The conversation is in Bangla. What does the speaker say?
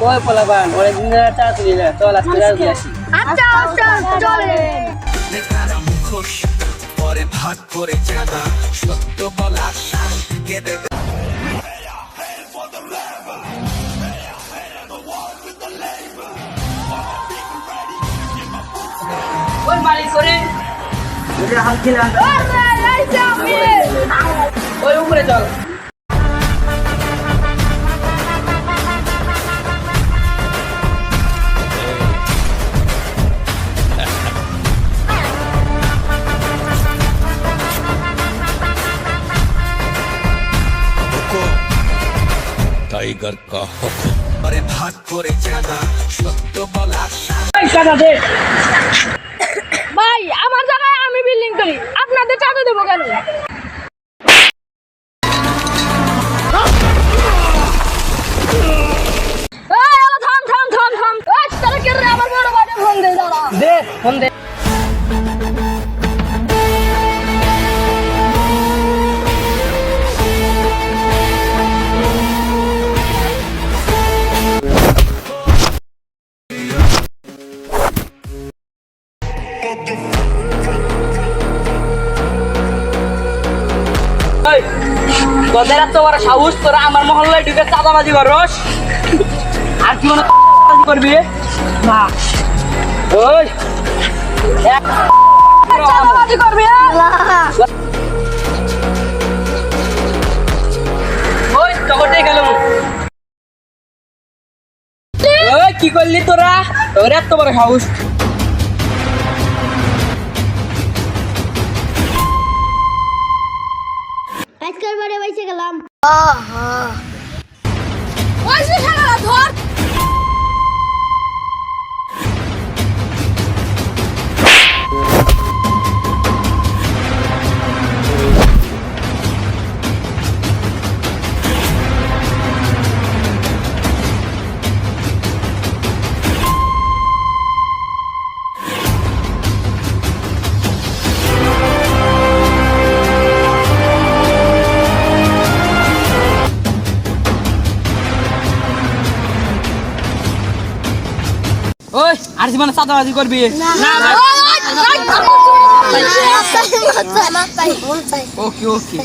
ওই পোলাপান অনেক দিন ধরে চা তুলি না, চল আজকে চা তুলে আসি। আচ্ছা আচ্ছা চলে পরে ভাগ করে জানা সত্য বলা কেঁদে ওই মালিক করে হাল খেলাম, ওই উপরে চল। टाइगर का हुक्म परे भाग करे जाना सत्य बला এই টাকা দে। ভাই আমার জায়গায় আমি বিল্ডিং করি, আপনাদের চাঁদা দেবো কেন? থাম থাম থাম থাম, তারা কে রে? আমার বড় ভাইকে ফোন দে, দাঁড়া। দে ফোন দে। তোদের এত বড় সাহস, তোরা আমার মহল্লায় ঢুকে চাঁদাবাজি করস? আর কি মনে করবি না? ওই চাঁদাবাজি করবি? ওই টমেটো গেল। ওই কি করলি তোরা? তোর এত বড় সাহস? আজকের বারে বাইসে গেলাম। ওই যে শালারা ধর। ওই আর জীবনে চাঁদাবাজি করবি না? ওকে ওকে।